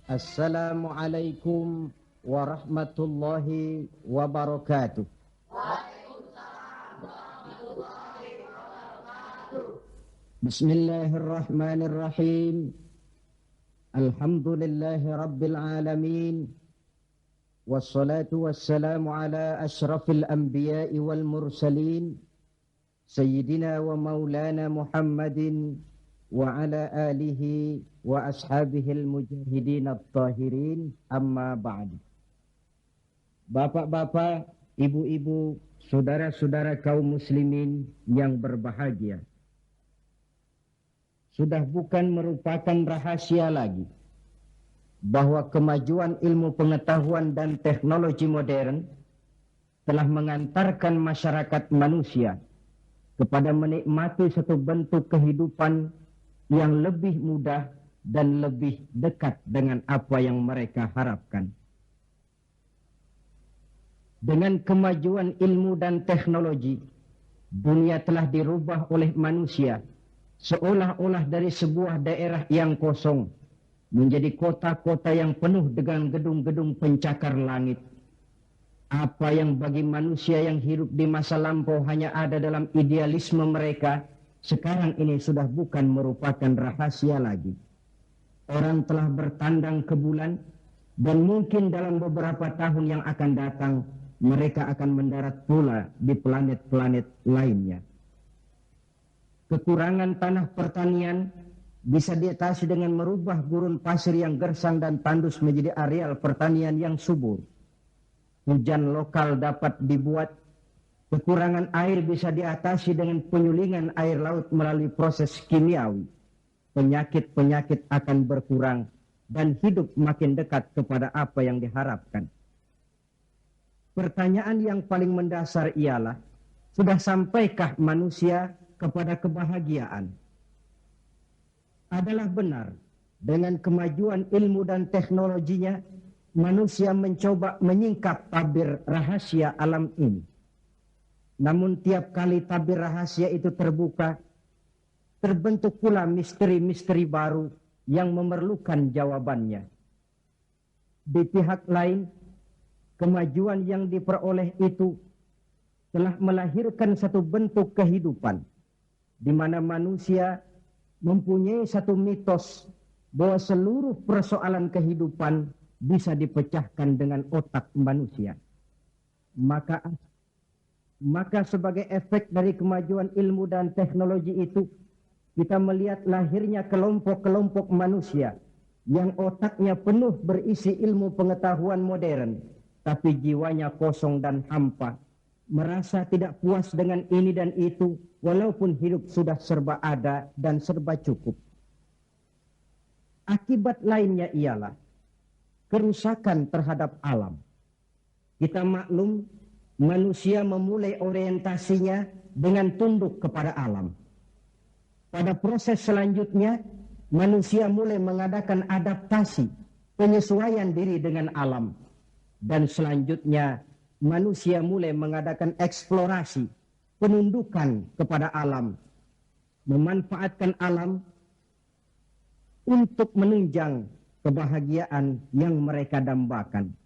Assalamualaikum warahmatullahi wabarakatuh. Bismillahirrahmanirrahim. Alhamdulillahi rabbil alamin. Wassalatu wassalamu ala ashrafil anbiya'i wal mursalin. Sayyidina wa maulana Muhammadin wa ala alihi wa ashabihil mujahidin at-tahirin, amma ba'd. Bapak-bapak, ibu-ibu, saudara-saudara kaum muslimin yang berbahagia, sudah bukan merupakan rahasia lagi bahwa kemajuan ilmu pengetahuan dan teknologi modern telah mengantarkan masyarakat manusia kepada menikmati satu bentuk kehidupan yang lebih mudah dan lebih dekat dengan apa yang mereka harapkan. Dengan kemajuan ilmu dan teknologi, dunia telah dirubah oleh manusia seolah-olah dari sebuah daerah yang kosong menjadi kota-kota yang penuh dengan gedung-gedung pencakar langit. Apa yang bagi manusia yang hidup di masa lampau hanya ada dalam idealisme mereka, sekarang ini sudah bukan merupakan rahasia lagi. Orang telah bertandang ke bulan, dan mungkin dalam beberapa tahun yang akan datang, mereka akan mendarat pula di planet-planet lainnya. Kekurangan tanah pertanian bisa diatasi dengan merubah gurun pasir yang gersang dan tandus menjadi areal pertanian yang subur. Hujan lokal dapat dibuat. Kekurangan air bisa diatasi dengan penyulingan air laut melalui proses kimiawi. Penyakit-penyakit akan berkurang dan hidup makin dekat kepada apa yang diharapkan. Pertanyaan yang paling mendasar ialah, sudah sampaikah manusia kepada kebahagiaan? Adalah benar, dengan kemajuan ilmu dan teknologinya, manusia mencoba menyingkap tabir rahasia alam ini. Namun tiap kali tabir rahasia itu terbuka, terbentuk pula misteri-misteri baru yang memerlukan jawabannya. Di pihak lain, kemajuan yang diperoleh itu telah melahirkan satu bentuk kehidupan di mana manusia mempunyai satu mitos bahwa seluruh persoalan kehidupan bisa dipecahkan dengan otak manusia. Maka sebagai efek dari kemajuan ilmu dan teknologi itu, kita melihat lahirnya kelompok-kelompok manusia yang otaknya penuh berisi ilmu pengetahuan modern, tapi jiwanya kosong dan hampa, merasa tidak puas dengan ini dan itu, walaupun hidup sudah serba ada dan serba cukup. Akibat lainnya ialah kerusakan terhadap alam. Kita maklum, manusia memulai orientasinya dengan tunduk kepada alam. Pada proses selanjutnya, manusia mulai mengadakan adaptasi, penyesuaian diri dengan alam. Dan selanjutnya, manusia mulai mengadakan eksplorasi, penundukan kepada alam, memanfaatkan alam untuk menunjang kebahagiaan yang mereka dambakan.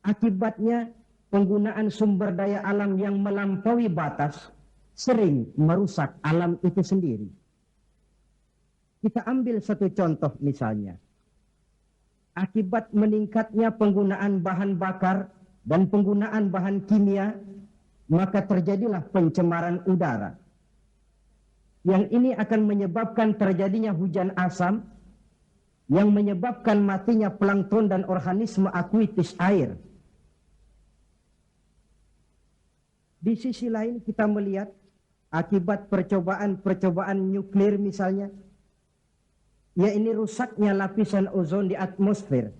Akibatnya, penggunaan sumber daya alam yang melampaui batas sering merusak alam itu sendiri. Kita ambil satu contoh misalnya. Akibat meningkatnya penggunaan bahan bakar dan penggunaan bahan kimia, maka terjadilah pencemaran udara. Yang ini akan menyebabkan terjadinya hujan asam, yang menyebabkan matinya plankton dan organisme akuatis air. Di sisi lain kita melihat akibat percobaan nuklir misalnya, ya ini rusaknya lapisan ozon di atmosfer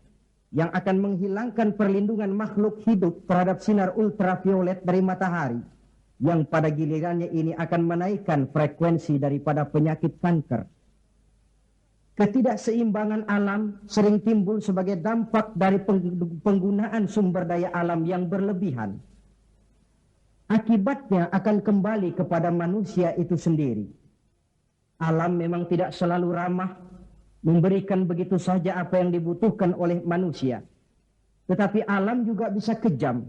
yang akan menghilangkan perlindungan makhluk hidup terhadap sinar ultraviolet dari matahari, yang pada gilirannya ini akan menaikkan frekuensi daripada penyakit kanker. Ketidakseimbangan alam sering timbul sebagai dampak dari penggunaan sumber daya alam yang berlebihan. Akibatnya akan kembali kepada manusia itu sendiri. Alam memang tidak selalu ramah, memberikan begitu saja apa yang dibutuhkan oleh manusia. Tetapi alam juga bisa kejam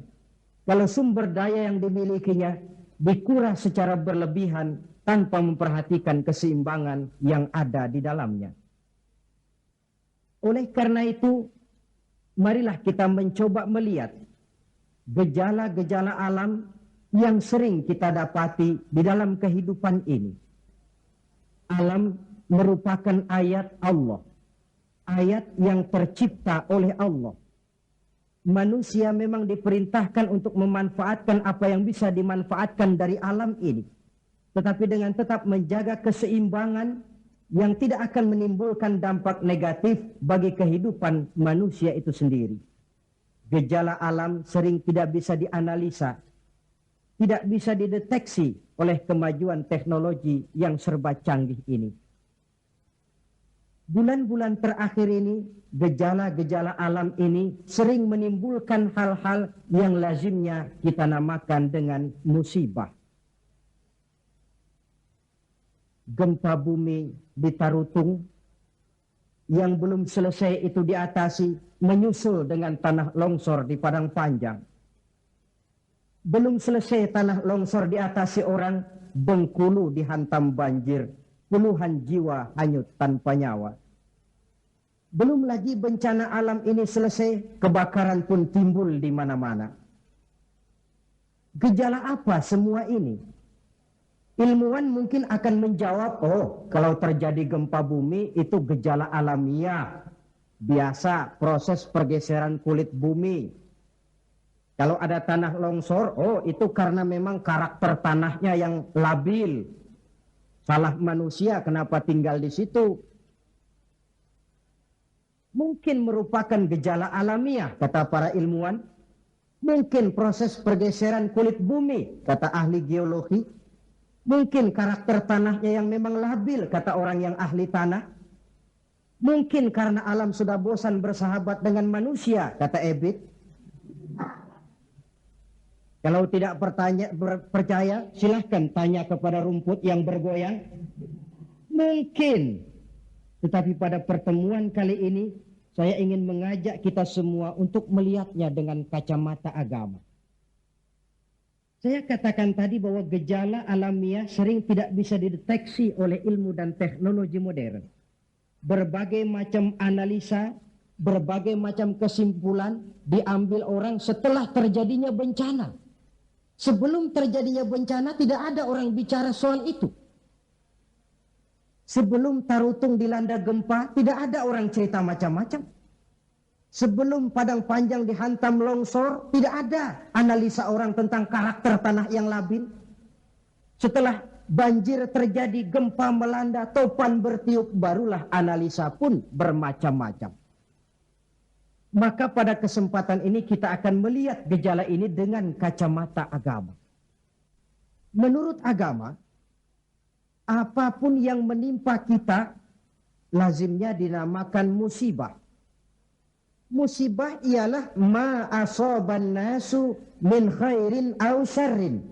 kalau sumber daya yang dimilikinya dikuras secara berlebihan tanpa memperhatikan keseimbangan yang ada di dalamnya. Oleh karena itu, marilah kita mencoba melihat gejala-gejala alam yang sering kita dapati di dalam kehidupan ini. Alam merupakan ayat Allah, ayat yang tercipta oleh Allah. Manusia memang diperintahkan untuk memanfaatkan apa yang bisa dimanfaatkan dari alam ini, tetapi dengan tetap menjaga keseimbangan yang tidak akan menimbulkan dampak negatif bagi kehidupan manusia itu sendiri. Gejala alam sering tidak bisa dianalisa, tidak bisa dideteksi oleh kemajuan teknologi yang serba canggih ini. Bulan-bulan terakhir ini, gejala-gejala alam ini sering menimbulkan hal-hal yang lazimnya kita namakan dengan musibah. Gempa bumi di Tarutung yang belum selesai itu diatasi, menyusul dengan tanah longsor di Padang Panjang. Belum selesai tanah longsor diatasi orang, Bengkulu dihantam banjir, puluhan jiwa hanyut tanpa nyawa. Belum lagi bencana alam ini selesai, kebakaran pun timbul di mana-mana. Gejala apa semua ini? Ilmuwan mungkin akan menjawab, oh kalau terjadi gempa bumi itu gejala alamiah, biasa proses pergeseran kulit bumi. Kalau ada tanah longsor, oh itu karena memang karakter tanahnya yang labil. Salah manusia kenapa tinggal di situ. Mungkin merupakan gejala alamiah, kata para ilmuwan. Mungkin proses pergeseran kulit bumi, kata ahli geologi. Mungkin karakter tanahnya yang memang labil, kata orang yang ahli tanah. Mungkin karena alam sudah bosan bersahabat dengan manusia, kata Ebit. Kalau tidak percaya, silahkan tanya kepada rumput yang bergoyang. Mungkin. Tetapi pada pertemuan kali ini, saya ingin mengajak kita semua untuk melihatnya dengan kacamata agama. Saya katakan tadi bahwa gejala alamiah sering tidak bisa dideteksi oleh ilmu dan teknologi modern. Berbagai macam analisa, berbagai macam kesimpulan diambil orang setelah terjadinya bencana. Sebelum terjadinya bencana tidak ada orang bicara soal itu. Sebelum Tarutung dilanda gempa tidak ada orang cerita macam-macam. Sebelum Padang Panjang dihantam longsor tidak ada analisa orang tentang karakter tanah yang labil. Setelah banjir terjadi, gempa melanda, topan bertiup, barulah analisa pun bermacam-macam. Maka pada kesempatan ini kita akan melihat gejala ini dengan kacamata agama. Menurut agama, apapun yang menimpa kita lazimnya dinamakan musibah. Musibah ialah ma asaban nasu min khairin aw syarrin.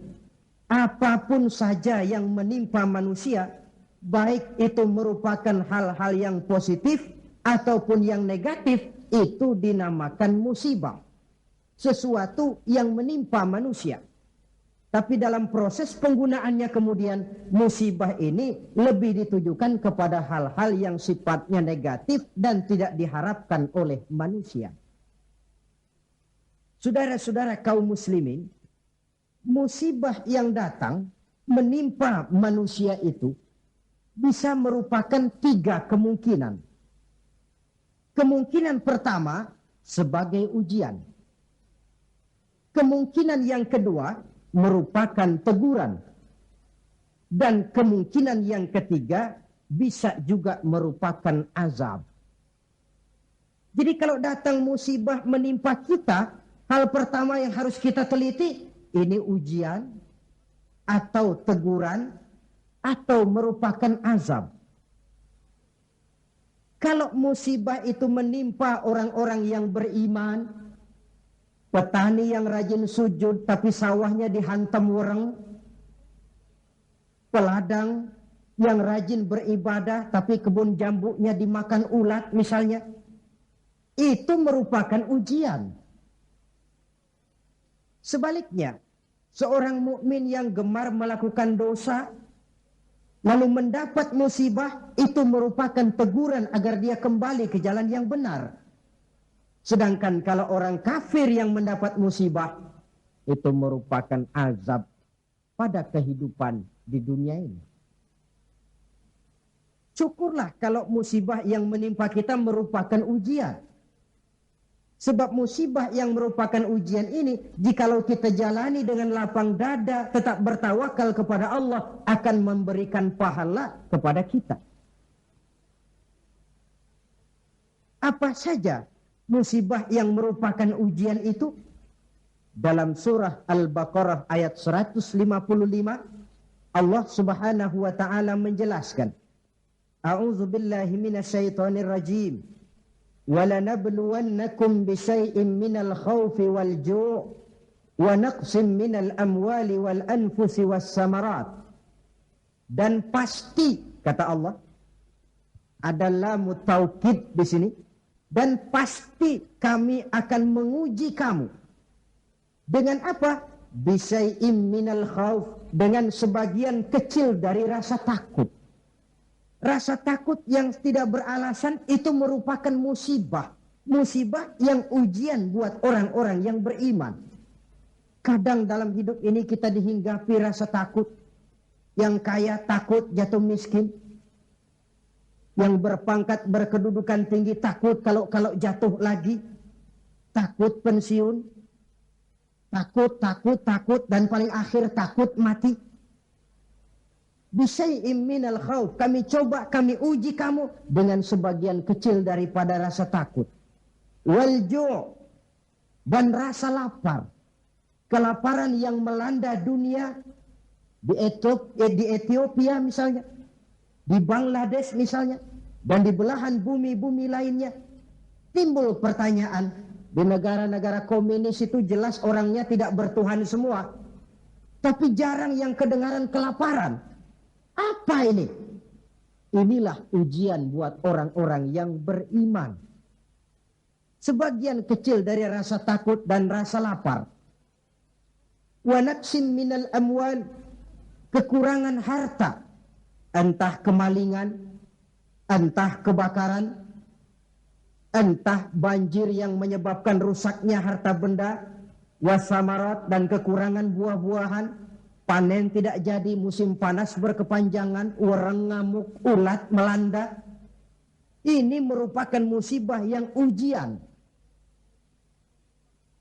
Apapun saja yang menimpa manusia, baik itu merupakan hal-hal yang positif ataupun yang negatif, itu dinamakan musibah. Sesuatu yang menimpa manusia. Tapi dalam proses penggunaannya kemudian musibah ini lebih ditujukan kepada hal-hal yang sifatnya negatif dan tidak diharapkan oleh manusia. Saudara-saudara kaum muslimin, musibah yang datang menimpa manusia itu bisa merupakan 3 kemungkinan. Kemungkinan pertama sebagai ujian. Kemungkinan yang kedua merupakan teguran. Dan kemungkinan yang ketiga bisa juga merupakan azab. Jadi kalau datang musibah menimpa kita, hal pertama yang harus kita teliti, ini ujian atau teguran atau merupakan azab. Kalau musibah itu menimpa orang-orang yang beriman, petani yang rajin sujud tapi sawahnya dihantam wereng, peladang yang rajin beribadah tapi kebun jambunya dimakan ulat misalnya, itu merupakan ujian. Sebaliknya, seorang mukmin yang gemar melakukan dosa lalu mendapat musibah, itu merupakan teguran agar dia kembali ke jalan yang benar. Sedangkan kalau orang kafir yang mendapat musibah, itu merupakan azab pada kehidupan di dunia ini. Syukurlah kalau musibah yang menimpa kita merupakan ujian. Sebab musibah yang merupakan ujian ini, jikalau kita jalani dengan lapang dada, tetap bertawakal kepada Allah, akan memberikan pahala kepada kita. Apa saja musibah yang merupakan ujian itu? Dalam surah Al-Baqarah ayat 155, Allah Subhanahu wa taala menjelaskan, A'udzu billahi minasyaitonir rajim. وَلَنَبْلُوَنَّكُمْ بِشَيْءٍ مِّنَ الْخَوْفِ وَالْجُوعِ وَنَقْصٍ مِّنَ الْأَمْوَالِ وَالْأَنفُسِ وَالثَّمَرَاتِ. Dan pasti, kata Allah, ada lam taukid di sini, dan pasti kami akan menguji kamu. Dengan apa? Bisyai'im minal khauf, dengan sebagian kecil dari rasa takut. Rasa takut yang tidak beralasan itu merupakan musibah. Musibah yang ujian buat orang-orang yang beriman. Kadang dalam hidup ini kita dihinggapi rasa takut. Yang kaya takut jatuh miskin. Yang berpangkat berkedudukan tinggi takut kalau jatuh lagi. Takut pensiun. Takut dan paling akhir takut mati. Bisyai'im minal khauf, kami coba, kami uji kamu dengan sebagian kecil daripada rasa takut. Wal ju' dan rasa lapar. Kelaparan yang melanda dunia di Ethiopia misalnya, di Bangladesh misalnya, dan di belahan bumi-bumi lainnya. Timbul pertanyaan, di negara-negara komunis itu jelas orangnya tidak bertuhan semua, tapi jarang yang kedengaran kelaparan. Apa ini? Inilah ujian buat orang-orang yang beriman. Sebagian kecil dari rasa takut dan rasa lapar. Wa naqsin minal amwal, kekurangan harta. Entah kemalingan, entah kebakaran, entah banjir yang menyebabkan rusaknya harta benda, wasamarat dan kekurangan buah-buahan. Panen tidak jadi, musim panas berkepanjangan, orang ngamuk, ulat melanda. Ini merupakan musibah yang ujian.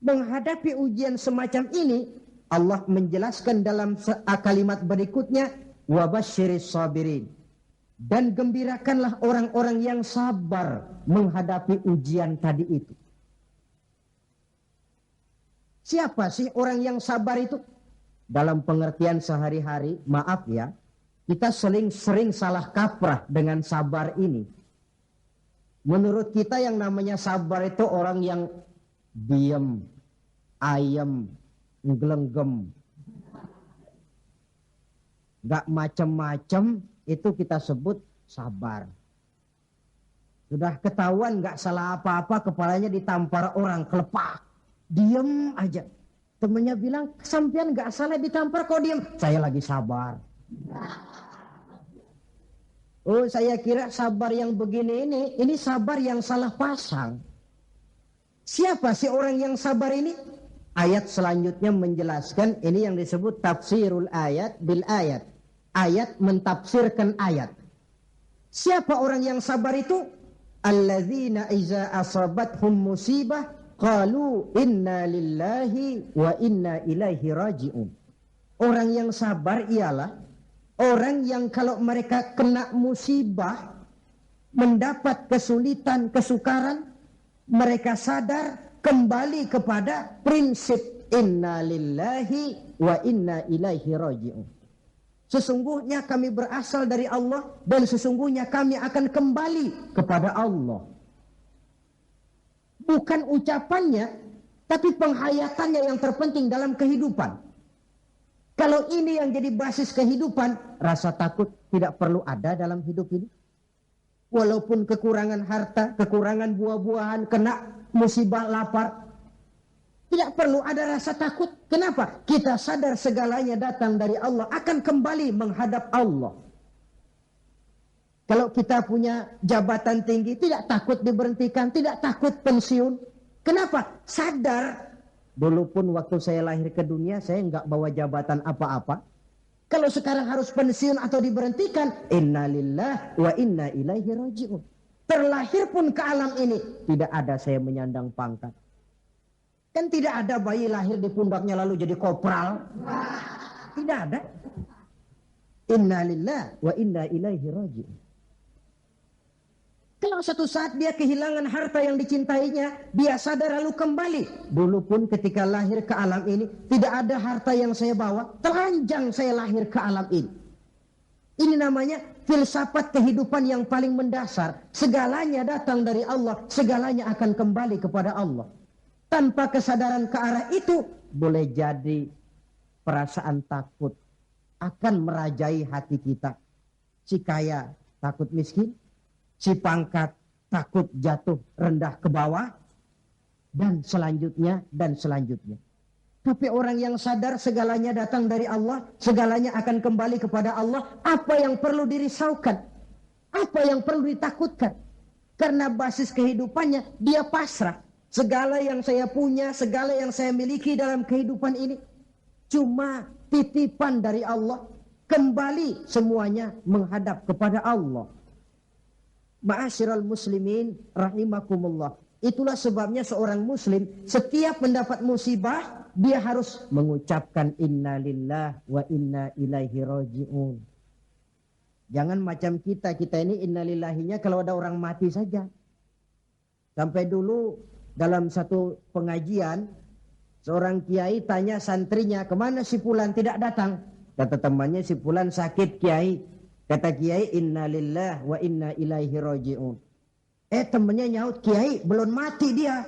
Menghadapi ujian semacam ini, Allah menjelaskan dalam kalimat berikutnya, wabasyiris sabirin. Dan gembirakanlah orang-orang yang sabar menghadapi ujian tadi itu. Siapa sih orang yang sabar itu? Dalam pengertian sehari-hari, maaf ya, kita sering salah kaprah dengan sabar ini. Menurut kita yang namanya sabar itu orang yang diam, ayem, nggelenggem, gak macem-macem, itu kita sebut sabar. Sudah ketahuan gak salah apa-apa, kepalanya ditampar orang, kelepak, diem aja. Temennya bilang, sampean gak salah ditampar kok diem. Saya lagi sabar. Oh, saya kira sabar yang begini ini sabar yang salah pasang. Siapa sih orang yang sabar ini? Ayat selanjutnya menjelaskan, ini yang disebut tafsirul ayat bil ayat. Ayat mentafsirkan ayat. Siapa orang yang sabar itu? Alladzina iza asabathum musibah qalu inna lillahi wa inna ilaihi raji'un. Orang yang sabar ialah orang yang kalau mereka kena musibah, mendapat kesulitan, kesukaran, mereka sadar kembali kepada prinsip inna lillahi wa inna ilaihi raji'un. Sesungguhnya kami berasal dari Allah dan sesungguhnya kami akan kembali kepada Allah. Bukan ucapannya, tapi penghayatannya yang terpenting dalam kehidupan. Kalau ini yang jadi basis kehidupan, rasa takut tidak perlu ada dalam hidup ini. Walaupun kekurangan harta, kekurangan buah-buahan, kena musibah lapar, tidak perlu ada rasa takut. Kenapa? Kita sadar segalanya datang dari Allah, akan kembali menghadap Allah. Kalau kita punya jabatan tinggi, tidak takut diberhentikan, tidak takut pensiun. Kenapa? Sadar. Dulu pun waktu saya lahir ke dunia, saya nggak bawa jabatan apa-apa. Kalau sekarang harus pensiun atau diberhentikan, innalillah wa inna ilaihi raji'un. Terlahir pun ke alam ini, tidak ada saya menyandang pangkat. Kan tidak ada bayi lahir di pundaknya lalu jadi kopral. Tidak ada. Innalillah wa inna ilaihi raji'un. Kalau satu saat dia kehilangan harta yang dicintainya, dia sadar lalu kembali. Dulu pun ketika lahir ke alam ini, tidak ada harta yang saya bawa, telanjang saya lahir ke alam ini. Ini namanya filsafat kehidupan yang paling mendasar. Segalanya datang dari Allah, segalanya akan kembali kepada Allah. Tanpa kesadaran ke arah itu, boleh jadi perasaan takut akan merajai hati kita. Si kaya takut miskin, si pangkat takut jatuh rendah ke bawah, dan selanjutnya, dan selanjutnya. Tapi orang yang sadar segalanya datang dari Allah, segalanya akan kembali kepada Allah, apa yang perlu dirisaukan? Apa yang perlu ditakutkan? Karena basis kehidupannya, dia pasrah. Segala yang saya punya, segala yang saya miliki dalam kehidupan ini, cuma titipan dari Allah. Kembali semuanya menghadap kepada Allah. Ma'asyiral muslimin rahimakumullah. Itulah sebabnya seorang muslim setiap mendapat musibah, dia harus mengucapkan innalillah wa inna ilaihi raji'un. Jangan macam kita ini innalillahinya kalau ada orang mati saja. Sampai dulu dalam satu pengajian, seorang kiai tanya santrinya, kemana si fulan tidak datang? Kata temannya, si fulan sakit kiai. Kata kiai, innalillah wa inna ilaihi raji'un. Temennya nyaut, kiai belum mati dia.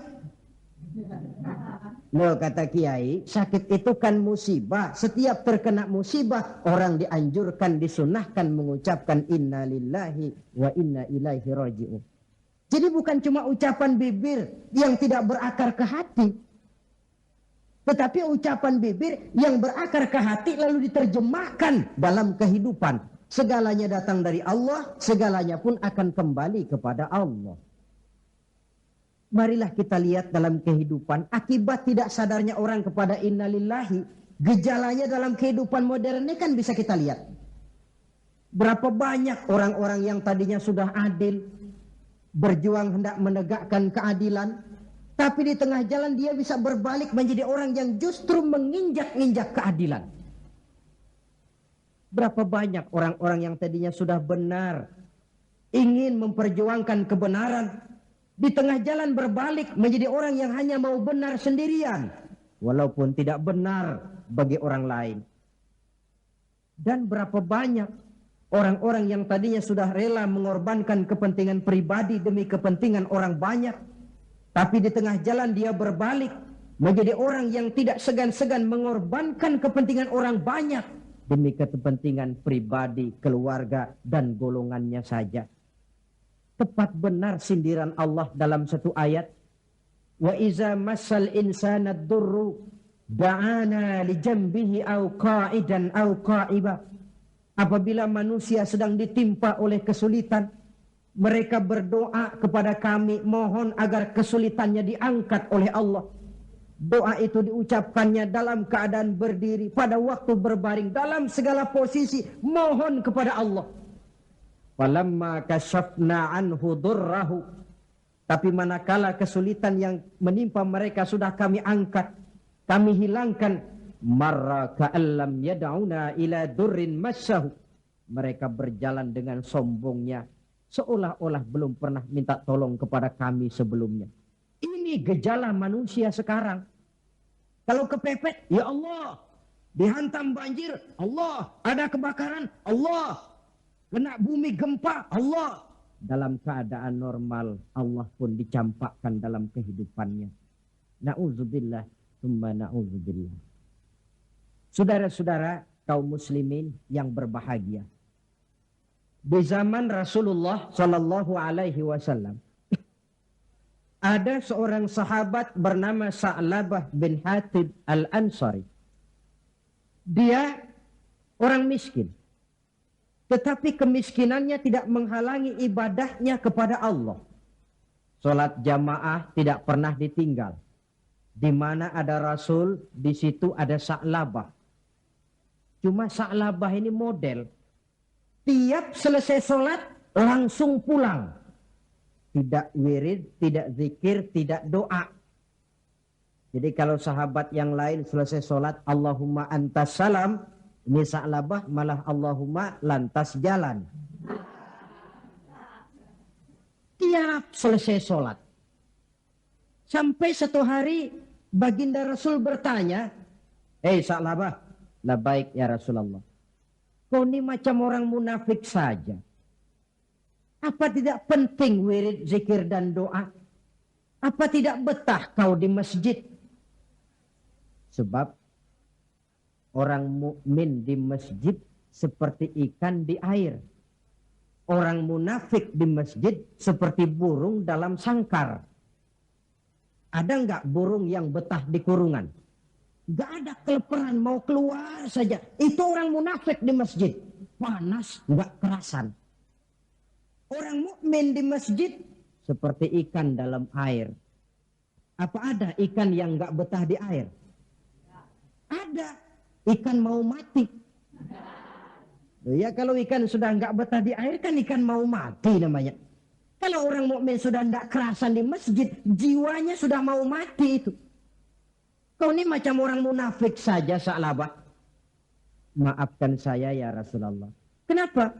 Loh, kata kiai, sakit itu kan musibah. Setiap terkena musibah, orang dianjurkan, disunahkan mengucapkan innalillahi wa inna ilaihi raji'un. Jadi bukan cuma ucapan bibir yang tidak berakar ke hati, tetapi ucapan bibir yang berakar ke hati lalu diterjemahkan dalam kehidupan. Segalanya datang dari Allah, segalanya pun akan kembali kepada Allah. Marilah kita lihat dalam kehidupan, akibat tidak sadarnya orang kepada innalillahi, gejalanya dalam kehidupan modern ini kan bisa kita lihat. Berapa banyak orang-orang yang tadinya sudah adil, berjuang hendak menegakkan keadilan, tapi di tengah jalan dia bisa berbalik menjadi orang yang justru menginjak-injak keadilan. Berapa banyak orang-orang yang tadinya sudah benar, ingin memperjuangkan kebenaran, di tengah jalan berbalik menjadi orang yang hanya mau benar sendirian, walaupun tidak benar bagi orang lain. Dan berapa banyak orang-orang yang tadinya sudah rela mengorbankan kepentingan pribadi demi kepentingan orang banyak, tapi di tengah jalan dia berbalik menjadi orang yang tidak segan-segan mengorbankan kepentingan orang banyak demi kepentingan pribadi, keluarga, dan golongannya saja. Tepat benar sindiran Allah dalam satu ayat. Wa iza massal insana ad-durru da'ana li jambihi aw qa'idan aw qa'iba. Apabila manusia sedang ditimpa oleh kesulitan, mereka berdoa kepada kami, mohon agar kesulitannya diangkat oleh Allah. Doa itu diucapkannya dalam keadaan berdiri, pada waktu berbaring, dalam segala posisi, mohon kepada Allah. Falamma kasyafna anhu durrahu. Tapi manakala kesulitan yang menimpa mereka sudah kami angkat, kami hilangkan, marra ka'allam yad'una ila durrin masyahu. Mereka berjalan dengan sombongnya, seolah-olah belum pernah minta tolong kepada kami sebelumnya. Ini gejala manusia sekarang. Kalau kepepet, ya Allah. Dihantam banjir, Allah. Ada kebakaran, Allah. Kena bumi gempa, Allah. Dalam keadaan normal, Allah pun dicampakkan dalam kehidupannya. Na'udzubillah, summa na'udzubillah. Saudara-saudara kaum muslimin yang berbahagia. Di zaman Rasulullah Shallallahu Alaihi Wasallam ada seorang sahabat bernama Sa'labah bin Hatib Al-Ansari. Dia orang miskin, tetapi kemiskinannya tidak menghalangi ibadahnya kepada Allah. Salat jamaah tidak pernah ditinggal. Di mana ada Rasul, di situ ada Sa'labah. Cuma Sa'labah ini model. Tiap selesai sholat langsung pulang. Tidak wirid, tidak zikir, tidak doa. Jadi kalau sahabat yang lain selesai sholat Allahumma antas salam, ini Sa'labah malah Allahumma lantas jalan. Tiap selesai sholat. Sampai satu hari baginda Rasul bertanya, Sa'labah, labaik ya Rasulullah. Kau ini macam orang munafik saja. Apa tidak penting wirid, zikir dan doa? Apa tidak betah kau di masjid? Sebab orang mukmin di masjid seperti ikan di air. Orang munafik di masjid seperti burung dalam sangkar. Ada enggak burung yang betah di kurungan? Gak ada, keleperan mau keluar saja. Itu orang munafik di masjid. Panas gak kerasan. Orang mukmin di masjid seperti ikan dalam air. Apa ada ikan yang gak betah di air? Ada. Ikan mau mati. Ya kalau ikan sudah gak betah di air kan ikan mau mati namanya. Kalau orang mukmin sudah gak kerasan di masjid, jiwanya sudah mau mati itu. Kau ini macam orang munafik saja, Sa'labah. Maafkan saya ya Rasulullah. Kenapa?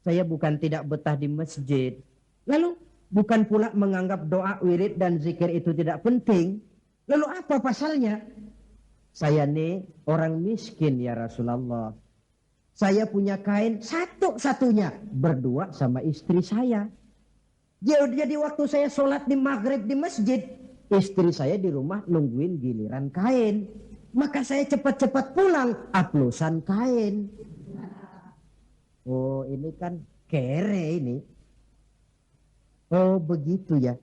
Saya bukan tidak betah di masjid. Lalu bukan pula menganggap doa, wirid dan zikir itu tidak penting. Lalu apa pasalnya? Saya ini orang miskin ya Rasulullah. Saya punya kain satu-satunya berdua sama istri saya. Jadi waktu saya sholat di maghrib di masjid, istri saya di rumah nungguin giliran kain. Maka saya cepat-cepat pulang, aplusan kain. Oh ini kan kere ini. Oh begitu ya.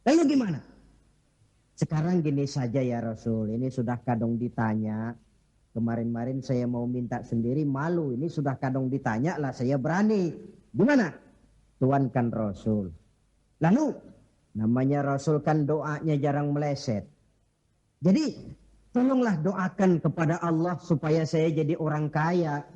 Lalu gimana? Sekarang gini saja ya Rasul. Ini sudah kadang ditanya. Kemarin-marin saya mau minta sendiri malu. Ini sudah kadang ditanya lah saya berani. Gimana? Tuankan Rasul. Lalu namanya Rasul kan doanya jarang meleset. Jadi tolonglah doakan kepada Allah supaya saya jadi orang kaya.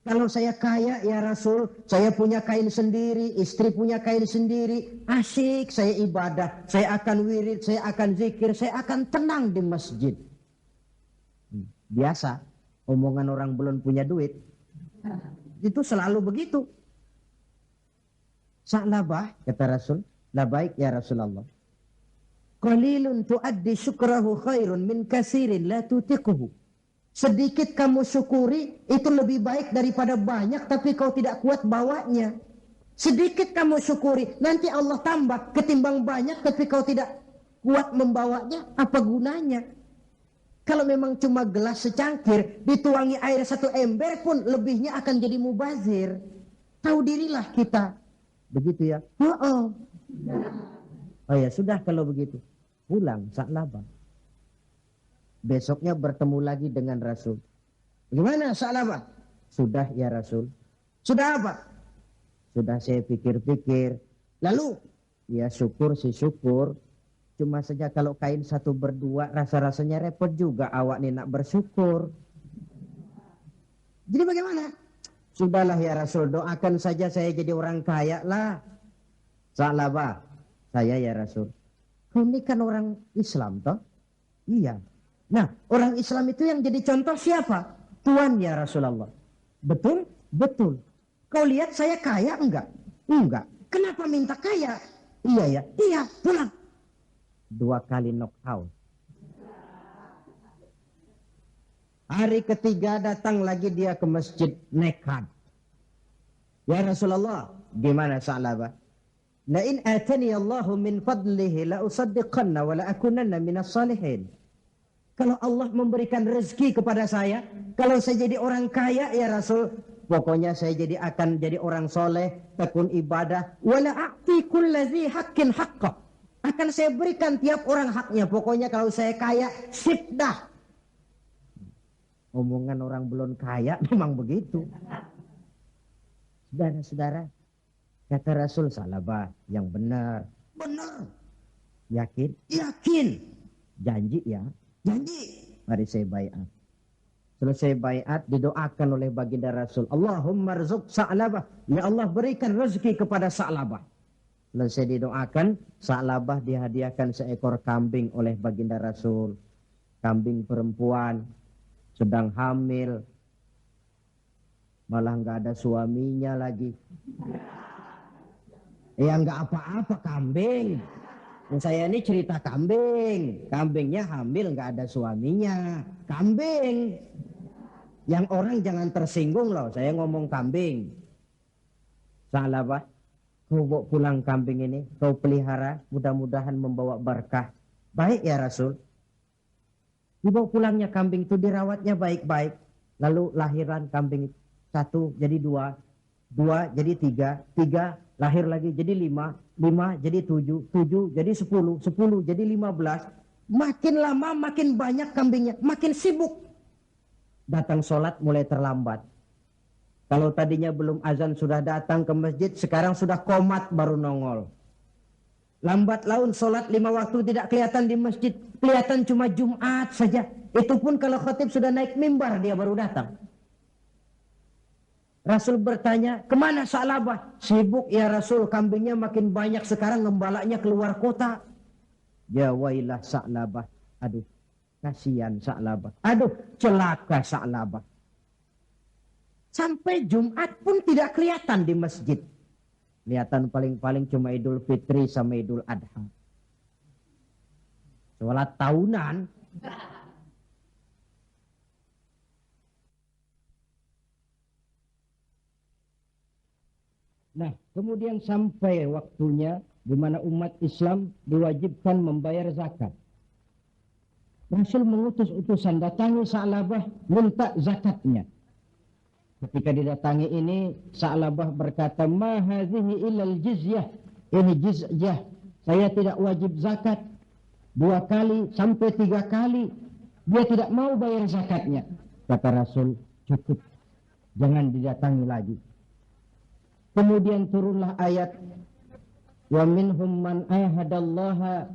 Kalau saya kaya ya Rasul, saya punya kain sendiri, istri punya kain sendiri, asik saya ibadah, saya akan wirid, saya akan zikir, saya akan tenang di masjid. Biasa, omongan orang belum punya duit. Itu selalu begitu. Sa'labah, kata Rasul, labaik ya Rasulullah. Qalilun tuaddi syukrahu khairun min kasirin la tutiquhu. Sedikit kamu syukuri itu lebih baik daripada banyak tapi kau tidak kuat bawanya. Sedikit kamu syukuri nanti Allah tambah ketimbang banyak tapi kau tidak kuat membawanya, apa gunanya? Kalau memang cuma gelas secangkir dituangi air satu ember pun lebihnya akan jadi mubazir. Tahu dirilah kita. Begitu ya? Oh ya sudah kalau begitu. Pulang Sa'labah. Besoknya bertemu lagi dengan Rasul. Gimana Sa'labah? Sudah ya Rasul. Sudah apa? Sudah saya pikir-pikir. Lalu ya syukur sih syukur. Cuma saja kalau kain satu berdua rasa-rasanya repot juga awak nih nak bersyukur. Jadi bagaimana? Sudahlah ya Rasul, doakan saja saya jadi orang kaya lah. Sa'labah, saya ya Rasul. Kau ini kan orang Islam toh? Iya. Nah, orang Islam itu yang jadi contoh siapa? Tuhan ya Rasulullah. Betul? Betul. Kau lihat saya kaya enggak? Enggak. Kenapa minta kaya? Iya ya. Iya, pulang. 2 kali knockout. Hari ketiga datang lagi dia ke masjid nekat. Ya Rasulullah, gimana Sa'labah? La in atani Allahu min fadlihi la usaddiqanna wa la akunanna minas salihin. Kalau Allah memberikan rezeki kepada saya, kalau saya jadi orang kaya ya Rasul, pokoknya saya akan jadi orang soleh, tekun ibadah. Wala a'ti kulladzi haqqin haqqah. Akan saya berikan tiap orang haknya. Pokoknya kalau saya kaya, sip dah. Omongan orang belum kaya memang begitu. Saudara-saudara, kata Rasul, salabah yang benar. Benar. Yakin? Yakin. Janji ya? Janji. Mari saya baiat. Selesai baiat, didoakan oleh baginda Rasul. Allahumma rzuq Sa'labah. Ya Allah, berikan rezeki kepada Sa'labah. Selesai didoakan, Sa'labah dihadiahkan seekor kambing oleh baginda Rasul. Kambing perempuan, sedang hamil. Malah nggak ada suaminya lagi. Ya nggak apa-apa kambing. Saya ini cerita kambing. Kambingnya hamil nggak ada suaminya. Kambing. Yang orang jangan tersinggung loh. Saya ngomong kambing. Sa'labah, kau bawa pulang kambing ini. Kau pelihara. Mudah-mudahan membawa berkah. Baik ya Rasul. Dibawa pulangnya kambing itu, dirawatnya baik-baik. Lalu lahiran kambing itu. 1 jadi 2. 2 jadi 3. 3 lahir lagi jadi 5. 5 jadi 7, 7 jadi 10, 10 jadi 15. Makin lama makin banyak kambingnya, makin sibuk. Datang sholat mulai terlambat. Kalau tadinya belum azan sudah datang ke masjid, sekarang sudah qomat baru nongol. Lambat laun sholat 5 waktu tidak kelihatan di masjid, kelihatan cuma Jumat saja. Itu pun kalau khatib sudah naik mimbar dia baru datang. Rasul bertanya, kemana Sa'labah? Sibuk ya Rasul, kambingnya makin banyak sekarang, ngembalanya keluar kota. Ya wailah Sa'labah. Aduh, kasihan Sa'labah. Aduh, celaka Sa'labah. Sampai Jumat pun tidak kelihatan di masjid. Kelihatan paling-paling cuma Idul Fitri sama Idul Adha. Sholat tahunan. Nah, kemudian sampai waktunya di mana umat Islam diwajibkan membayar zakat. Rasul mengutus utusan, datangi Sa'labah, minta zakatnya. Ketika didatangi ini, Sa'labah berkata, ma hadhihi illal jizyah. Ini jizyah. Saya tidak wajib zakat. 2 kali sampai 3 kali. Dia tidak mau bayar zakatnya. Kata Rasul, cukup. Jangan didatangi lagi. Kemudian turunlah ayat wa minhum man ahadallaha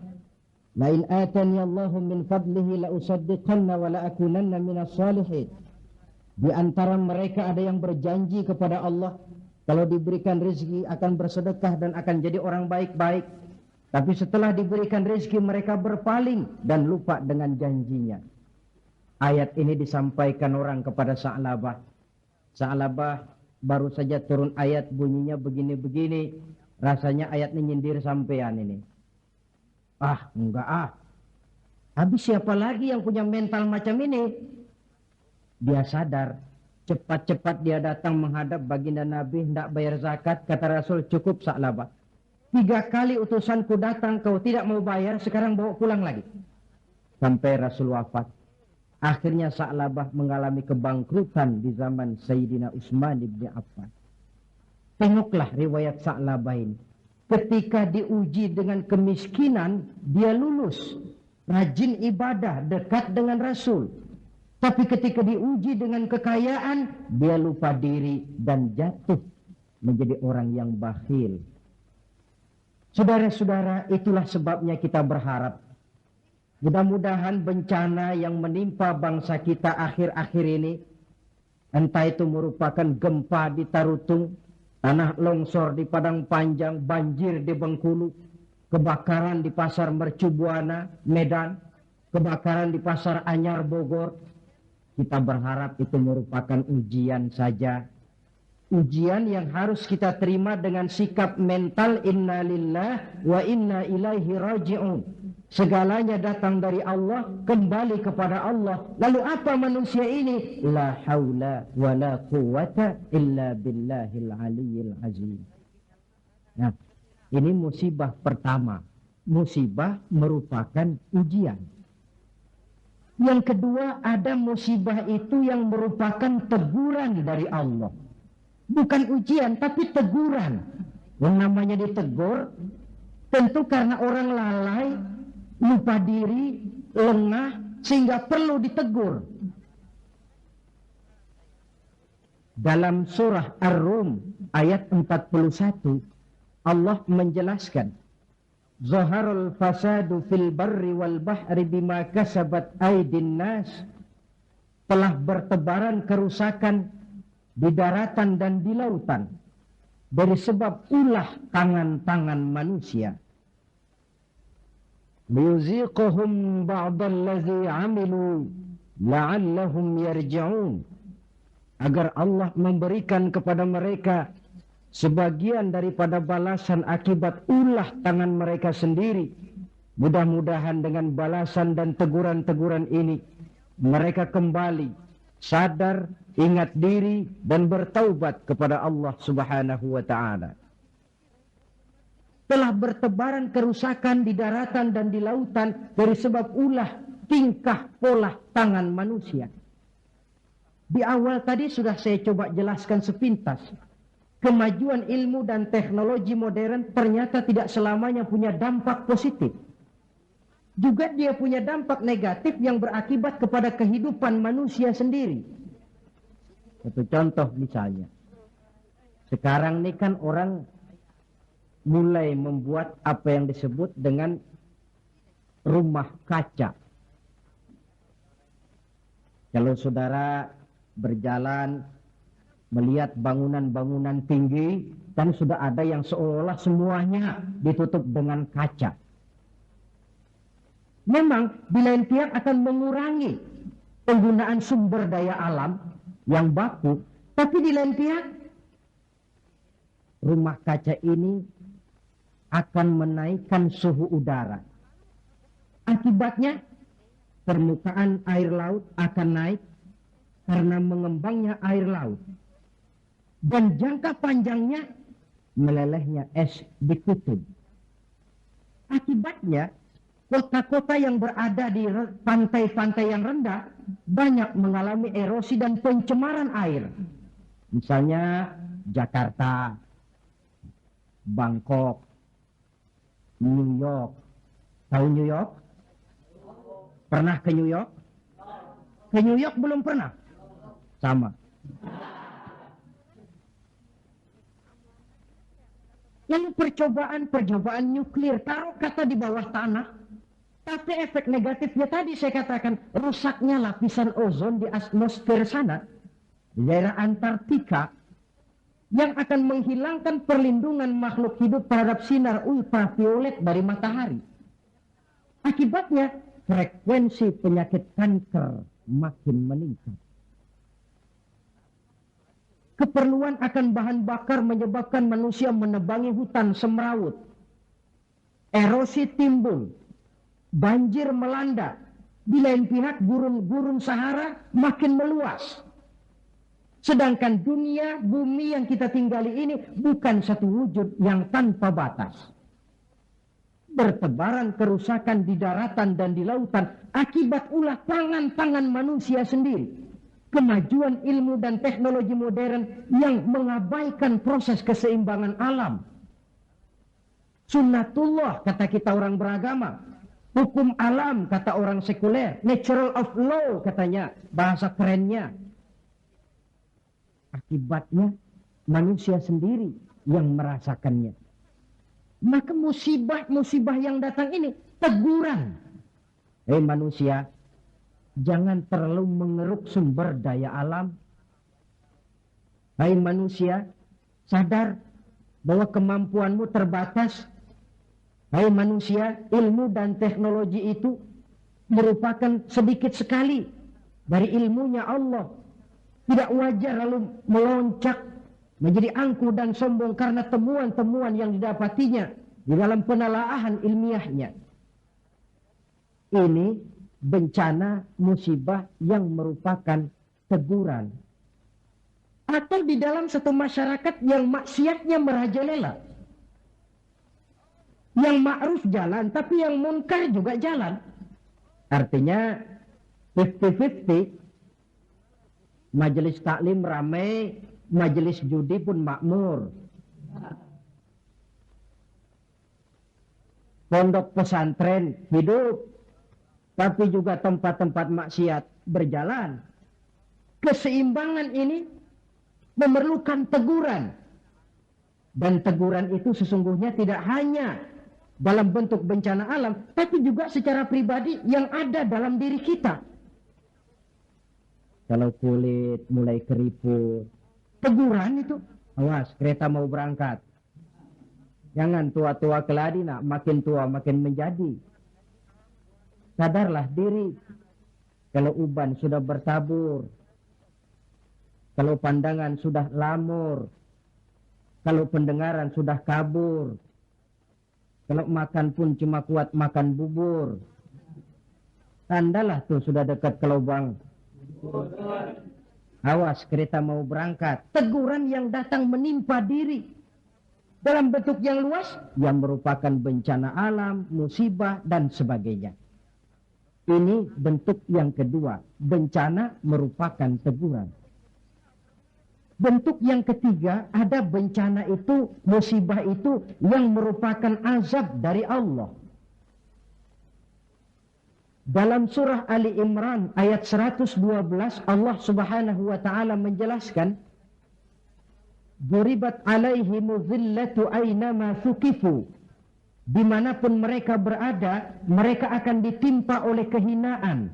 la in atani Allahu min fadlihi la usaddiqanna wa la akunanna minas salihin. Di antara mereka ada yang berjanji kepada Allah, kalau diberikan rezeki akan bersedekah dan akan jadi orang baik-baik. Tapi setelah diberikan rezeki mereka berpaling dan lupa dengan janjinya. Ayat ini disampaikan orang kepada Sa'labah. Sa'labah baru saja turun ayat bunyinya begini-begini. Rasanya ayat ini nyindir sampean ini. Ah, enggak ah. Habis siapa lagi yang punya mental macam ini? Dia sadar. Cepat-cepat dia datang menghadap baginda Nabi, hendak bayar zakat. Kata Rasul, cukup Sa'labah. 3 kali utusanku datang, kau tidak mau bayar, sekarang bawa pulang lagi. Sampai Rasul wafat. Akhirnya Sa'labah mengalami kebangkrutan di zaman Sayyidina Utsman bin Affan. Tengoklah riwayat Sa'labah ini. Ketika diuji dengan kemiskinan, dia lulus. Rajin ibadah, dekat dengan Rasul. Tapi ketika diuji dengan kekayaan, dia lupa diri dan jatuh menjadi orang yang bakhil. Saudara-saudara, itulah sebabnya kita berharap mudah-mudahan bencana yang menimpa bangsa kita akhir-akhir ini, entah itu merupakan gempa di Tarutung, tanah longsor di Padang Panjang, banjir di Bengkulu, kebakaran di Pasar Mercubuana, Medan, kebakaran di Pasar Anyar, Bogor. Kita berharap itu merupakan ujian saja. Ujian yang harus kita terima dengan sikap mental inna lillah wa inna ilaihi raji'un. Segalanya datang dari Allah, kembali kepada Allah. Lalu apa manusia ini? La haula wa la quwata illa billahil aliyyil azim. Nah, ini musibah pertama. Musibah merupakan ujian. Yang kedua, ada musibah itu yang merupakan teguran dari Allah. Bukan ujian, tapi teguran. Yang namanya ditegur, tentu karena orang lalai, lupa diri, lengah, sehingga perlu ditegur. Dalam surah Ar-Rum ayat 41, Allah menjelaskan, Zaharul fasadu fil barri wal bahri bima kasabat aydin nas. Telah bertebaran kerusakan di daratan dan di lautan dari sebab ulah tangan-tangan manusia. Liyuziquhum ba'dallazi 'amilu la'allahum yarji'un. Agar Allah memberikan kepada mereka sebagian daripada balasan akibat ulah tangan mereka sendiri. Mudah-mudahan dengan balasan dan teguran-teguran ini mereka kembali sadar, ingat diri dan bertaubat kepada Allah Subhanahu wa taala. Telah bertebaran kerusakan di daratan dan di lautan dari sebab ulah tingkah pola tangan manusia. Di awal tadi sudah saya coba jelaskan sepintas. Kemajuan ilmu dan teknologi modern ternyata tidak selamanya punya dampak positif. Juga dia punya dampak negatif yang berakibat kepada kehidupan manusia sendiri. Satu contoh misalnya. Sekarang ini kan orang mulai membuat apa yang disebut dengan rumah kaca. Kalau saudara berjalan melihat bangunan-bangunan tinggi dan sudah ada yang seolah semuanya ditutup dengan kaca. Memang di lain pihak akan mengurangi penggunaan sumber daya alam yang baku, tapi di lain pihak rumah kaca ini akan menaikkan suhu udara. Akibatnya permukaan air laut akan naik karena mengembangnya air laut. Dan jangka panjangnya melelehnya es di kutub. Akibatnya kota-kota yang berada di pantai-pantai yang rendah banyak mengalami erosi dan pencemaran air. Misalnya Jakarta, Bangkok, New York. Tahu New York? Pernah ke New York? Ke New York belum pernah? Sama. Lalu percobaan nuklir, taruh kata di bawah tanah, tapi efek negatifnya tadi saya katakan, rusaknya lapisan ozon di atmosfer sana, di daerah Antartika, yang akan menghilangkan perlindungan makhluk hidup terhadap sinar ultraviolet dari matahari. Akibatnya, frekuensi penyakit kanker makin meningkat. Keperluan akan bahan bakar menyebabkan manusia menebangi hutan semrawut. Erosi timbul, banjir melanda. Di lain pihak gurun Sahara makin meluas. Sedangkan dunia, bumi yang kita tinggali ini bukan satu wujud yang tanpa batas. Bertebaran kerusakan di daratan dan di lautan akibat ulah tangan-tangan manusia sendiri. Kemajuan ilmu dan teknologi modern yang mengabaikan proses keseimbangan alam. Sunnatullah kata kita orang beragama. Hukum alam kata orang sekuler. Natural of law katanya bahasa kerennya. Akibatnya manusia sendiri yang merasakannya. Maka musibah-musibah yang datang ini teguran. Manusia, jangan terlalu mengeruk sumber daya alam. Hai manusia, sadar bahwa kemampuanmu terbatas. Hai manusia, ilmu dan teknologi itu merupakan sedikit sekali dari ilmunya Allah. Tidak wajar lalu meloncat menjadi angkuh dan sombong karena temuan-temuan yang didapatinya di dalam penelaahan ilmiahnya. Ini bencana musibah yang merupakan teguran. Atau di dalam satu masyarakat yang maksiatnya merajalela. Yang ma'ruf jalan, tapi yang munkar juga jalan. Artinya 50-50. Majelis taklim ramai, majelis judi pun makmur. Pondok pesantren hidup, tapi juga tempat-tempat maksiat berjalan. Keseimbangan ini memerlukan teguran. Dan teguran itu sesungguhnya tidak hanya dalam bentuk bencana alam, tapi juga secara pribadi yang ada dalam diri kita. Kalau kulit mulai keriput, teguran itu, awas kereta mau berangkat. Jangan tua-tua keladi nak, makin tua makin menjadi. Sadarlah diri. Kalau uban sudah bertabur, kalau pandangan sudah lamur, kalau pendengaran sudah kabur, kalau makan pun cuma kuat makan bubur, tandalah tuh sudah dekat ke lubang. Awas kereta mau berangkat. Teguran yang datang menimpa diri dalam bentuk yang luas, yang merupakan bencana alam, musibah, dan sebagainya. Ini bentuk yang kedua. Bencana merupakan teguran. Bentuk yang ketiga, ada bencana itu, musibah itu, yang merupakan azab dari Allah. Dalam surah Ali Imran ayat 112, Allah subhanahu wa ta'ala menjelaskan, Duribat alaihimu zillatu aynama thukifu. Dimanapun mereka berada, mereka akan ditimpa oleh kehinaan.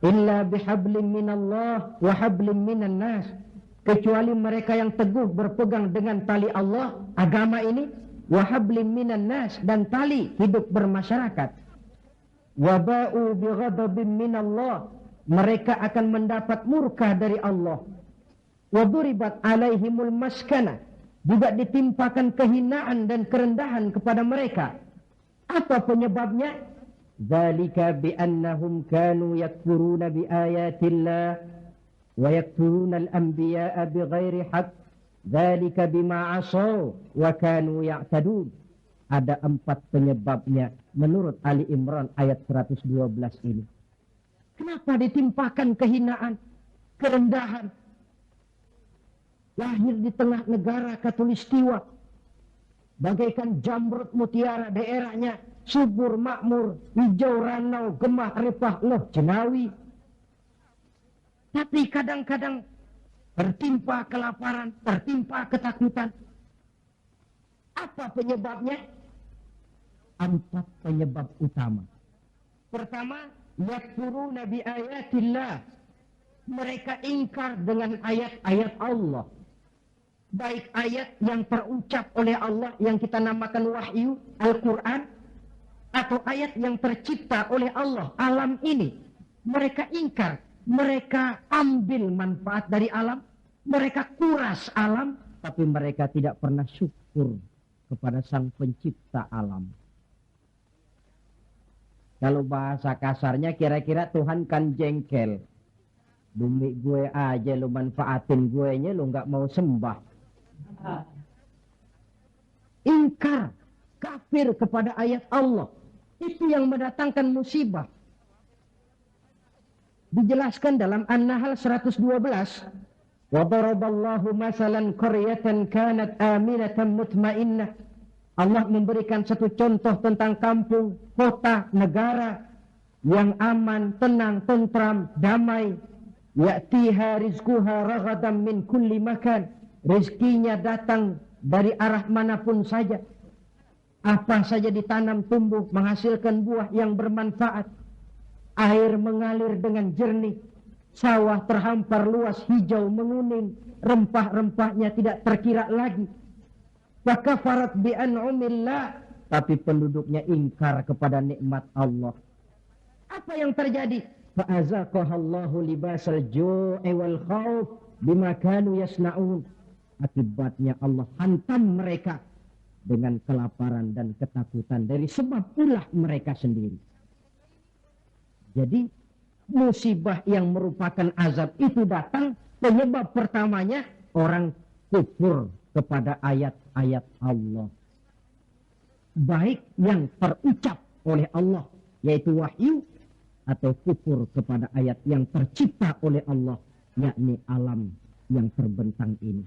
Illa bihablim minallah wa hablim minan nas. Kecuali mereka yang teguh berpegang dengan tali Allah, agama ini, wa hablim minan nas, dan tali hidup bermasyarakat. Waba'u bighadabim minallah. Mereka akan mendapat murka dari Allah. Waduribat alaihimul maskana, juga ditimpakan kehinaan dan kerendahan kepada mereka. Apa penyebabnya? Dzalika biannahum kanu yakfuruna biayatillah wa yakfuruna al-anbiya'a bighairi haqq. Dzalika bima 'asaw wa kanu ya'tadun. Ada 4 penyebabnya menurut Ali Imran ayat 112 ini. Kenapa ditimpakan kehinaan, kerendahan? Lahir di tengah negara Katulistiwa, bagaikan jamrut mutiara, daerahnya subur makmur, hijau ranau, gemah ripah, loh jenawi. Tapi kadang-kadang tertimpa kelaparan, tertimpa ketakutan. Apa penyebabnya? 4 penyebab utama. Pertama, yakfuruna bi ayatillah. Mereka ingkar dengan ayat-ayat Allah. Baik ayat yang terucap oleh Allah yang kita namakan wahyu, Al-Quran, atau ayat yang tercipta oleh Allah, alam ini. Mereka ingkar, mereka ambil manfaat dari alam, mereka kuras alam, tapi mereka tidak pernah syukur kepada Sang Pencipta alam. Kalau bahasa kasarnya kira-kira Tuhan kan jengkel. Bumi gue aja lu manfaatin gue nya, lu nggak mau sembah. Ingkar, kafir kepada ayat Allah. Itu yang mendatangkan musibah. Dijelaskan dalam An-Nahl 112. Wa daraballahu masalan qaryatan kanat aminatan mutmainnah. Allah memberikan satu contoh tentang kampung, kota, negara yang aman, tenang, tentram, damai. Ya'tiha rizquha raghadan min kulli makan. Rizkinya datang dari arah manapun saja. Apa saja ditanam tumbuh menghasilkan buah yang bermanfaat. Air mengalir dengan jernih. Sawah terhampar luas hijau menguning. Rempah-rempahnya tidak terkira lagi. Fakafarat bi an'umillah. Tapi penduduknya ingkar kepada nikmat Allah. Apa yang terjadi? Fa'azaqahallahu libasal ju'i wal khawf bima kanu yasna'un. Akibatnya Allah hantam mereka dengan kelaparan dan ketakutan dari sebab ulah mereka sendiri. Jadi musibah yang merupakan azab itu datang, penyebab pertamanya orang kufur kepada ayat-ayat Allah. Baik yang terucap oleh Allah, yaitu wahyu, atau kufur kepada ayat yang tercipta oleh Allah, yakni alam yang terbentang ini.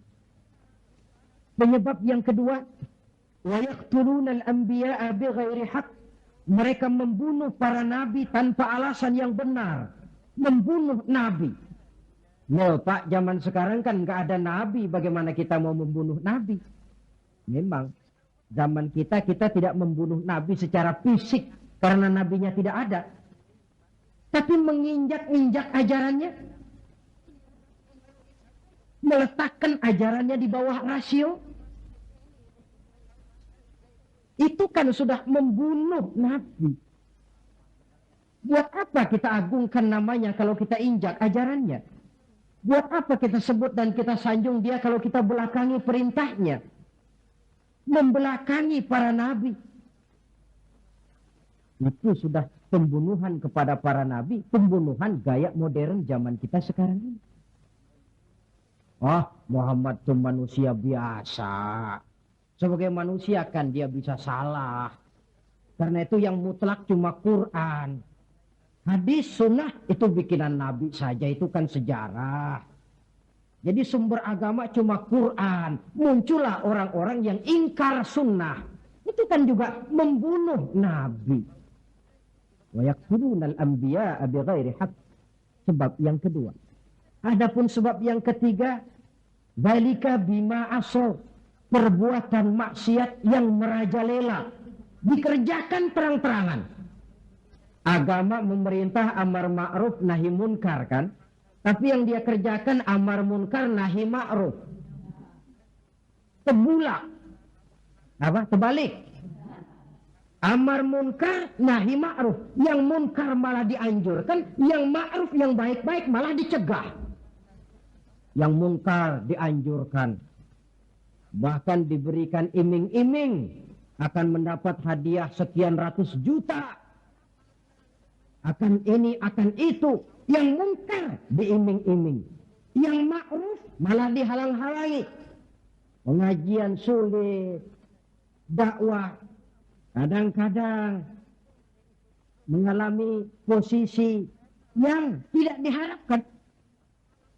Penyebab yang kedua, wa yaqtuluna al-anbiya'a bighairi haqq. Mereka membunuh para nabi tanpa alasan yang benar. Membunuh nabi. Loh Pak, zaman sekarang kan nggak ada nabi, bagaimana kita mau membunuh nabi? Memang zaman kita tidak membunuh nabi secara fisik karena nabinya tidak ada. Tapi menginjak-injak ajarannya, meletakkan ajarannya di bawah rasio, itu kan sudah membunuh nabi. Buat apa kita agungkan namanya kalau kita injak ajarannya? Buat apa kita sebut dan kita sanjung dia kalau kita belakangi perintahnya? Membelakangi para nabi. Itu sudah pembunuhan kepada para nabi, pembunuhan gaya modern zaman kita sekarang ini. Oh, Muhammad itu manusia biasa. Sebagai manusia kan dia bisa salah. Karena itu yang mutlak cuma Quran. Hadis sunnah itu bikinan Nabi saja, itu kan sejarah. Jadi sumber agama cuma Quran. Muncullah orang-orang yang ingkar sunnah. Itu kan juga membunuh Nabi. Wa yaqtuluna al-anbiya'a bighairi haqq. Sebab yang kedua. Adapun sebab yang ketiga, dzalika bima asal. Perbuatan maksiat yang merajalela, dikerjakan terang-terangan. Agama memerintah amar ma'ruf nahi munkar kan, tapi yang dia kerjakan amar munkar nahi ma'ruf. Tebulak apa? Terbalik. Amar munkar nahi ma'ruf, yang munkar malah dianjurkan, yang ma'ruf yang baik-baik malah dicegah. Yang munkar dianjurkan, bahkan diberikan iming-iming akan mendapat hadiah sekian ratus juta, akan ini akan itu. Yang munkar diiming-iming, yang ma'ruf malah dihalang-halangi. Pengajian sulit, dakwah kadang-kadang mengalami posisi yang tidak diharapkan.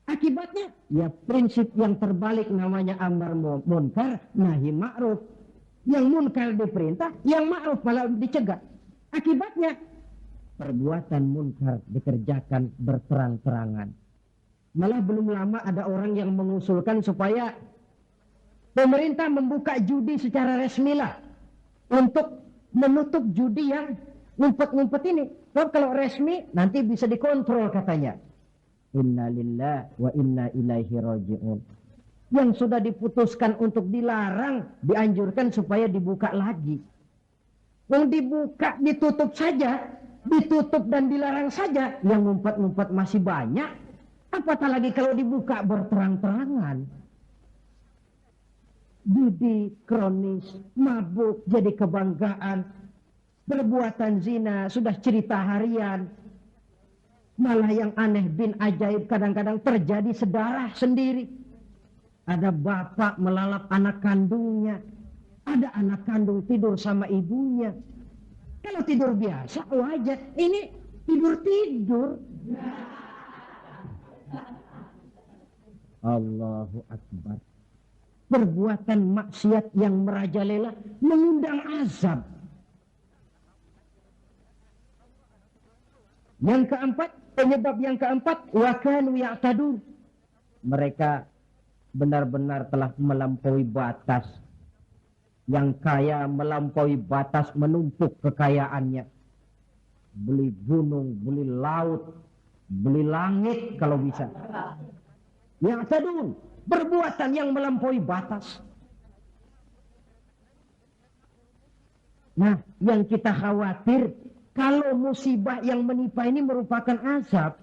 Akibatnya, ya prinsip yang terbalik namanya amar munkar nahi ma'ruf. Yang munkar diperintah, yang ma'ruf malah dicegah. Akibatnya, perbuatan munkar dikerjakan berterang-terangan. Malah belum lama ada orang yang mengusulkan supaya pemerintah membuka judi secara resmilah untuk menutup judi yang ngumpet-ngumpet ini. Sebab kalau resmi nanti bisa dikontrol katanya. Inna lillahi wa inna ilaihi raji'un. Yang sudah diputuskan untuk dilarang, dianjurkan supaya dibuka lagi. Yang dibuka, ditutup saja, ditutup dan dilarang saja, yang ngumpet-ngumpet masih banyak. Apatah lagi kalau dibuka berterang-terangan. Judi kronis, mabuk jadi kebanggaan, perbuatan zina sudah cerita harian. Malah yang aneh bin ajaib kadang-kadang terjadi sedarah sendiri. Ada bapak melalap anak kandungnya. Ada anak kandung tidur sama ibunya. Kalau tidur biasa wajar. Ini tidur-tidur. Allahu Akbar. Perbuatan maksiat yang merajalela mengundang azab. Yang keempat, penyebab yang keempat, wa kanu ya'tadun. Mereka benar-benar telah melampaui batas. Yang kaya melampaui batas, menumpuk kekayaannya. Beli gunung, beli laut, beli langit kalau bisa. Ya'tadun, perbuatan yang melampaui batas. Nah, yang kita khawatir, kalau musibah yang menimpa ini merupakan azab,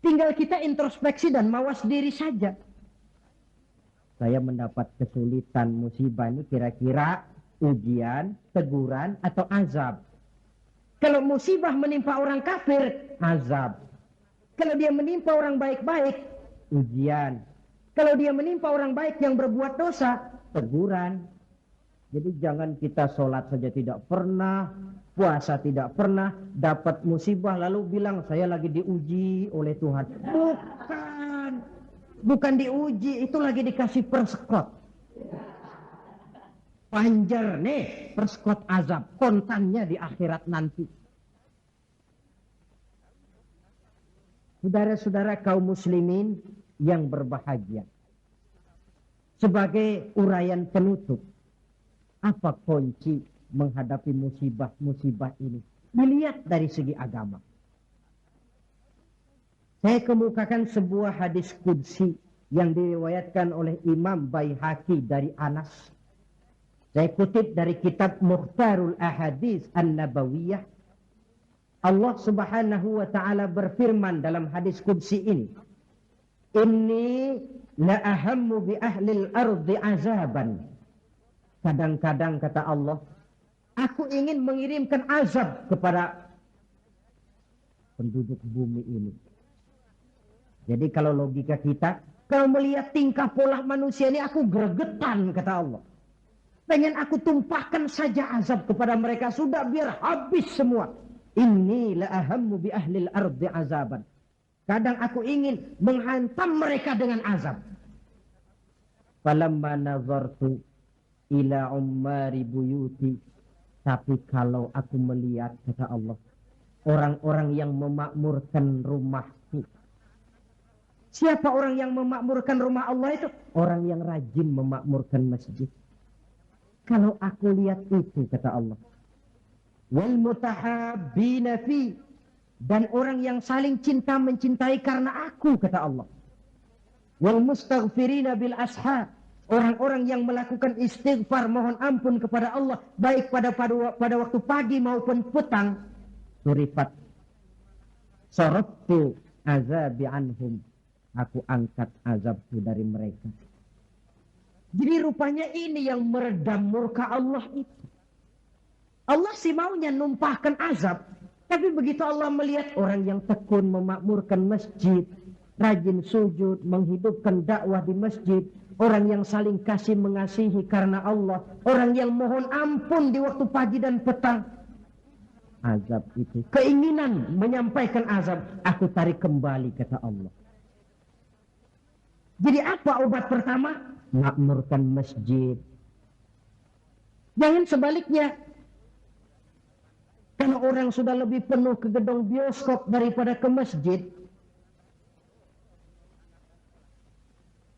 tinggal kita introspeksi dan mawas diri saja. Saya mendapat kesulitan musibah ini kira-kira ujian, teguran, atau azab. Kalau musibah menimpa orang kafir, azab. Kalau dia menimpa orang baik-baik, ujian. Kalau dia menimpa orang baik yang berbuat dosa, teguran. Jadi jangan kita sholat saja tidak pernah, puasa tidak pernah, dapat musibah lalu bilang saya lagi diuji oleh Tuhan. Bukan diuji, itu lagi dikasih perskot. Panjer nih, perskot azab, kontannya di akhirat nanti. Saudara-saudara kaum muslimin yang berbahagia. Sebagai uraian penutup, apa kunci menghadapi musibah-musibah ini? Dilihat dari segi agama. Saya kemukakan sebuah hadis qudsi yang diriwayatkan oleh Imam Baihaqi dari Anas. Saya kutip dari kitab Mukhtarul Ahadits An-Nabawiyah. Allah Subhanahu wa taala berfirman dalam hadis qudsi ini, "Inni la ahammu bi ahlil ardi azaban." Kadang-kadang kata Allah, aku ingin mengirimkan azab kepada penduduk bumi ini. Jadi kalau logika kita, kalau melihat tingkah pola manusia ini aku gregetan kata Allah. Pengen aku tumpahkan saja azab kepada mereka, sudah biar habis semua. Inni la ahammu bi ahlil ardi azaban. Kadang aku ingin menghantam mereka dengan azab. Falamma nazartu ila ummari buyuti. Tapi kalau aku melihat, kata Allah, orang-orang yang memakmurkan rumahku. Siapa orang yang memakmurkan rumah Allah itu? Orang yang rajin memakmurkan masjid. Kalau aku lihat itu, kata Allah, wal mutahabbina fi, dan orang yang saling cinta mencintai karena aku, kata Allah. Wal mustaghfirina bil ashar, orang-orang yang melakukan istighfar mohon ampun kepada Allah baik pada waktu pagi maupun petang. Surifat saraftu azabi anhum, aku angkat azabku dari mereka. Jadi rupanya ini yang meredam murka Allah itu. Allah sih maunya numpahkan azab. Tapi begitu Allah melihat orang yang tekun memakmurkan masjid, rajin sujud, menghidupkan dakwah di masjid, orang yang saling kasih mengasihi karena Allah, orang yang mohon ampun di waktu pagi dan petang. Azab itu, keinginan menyampaikan azab, aku tarik kembali, kata Allah. Jadi apa obat pertama? Makmurkan masjid. Jangan sebaliknya. Karena orang sudah lebih penuh ke gedung bioskop daripada ke masjid.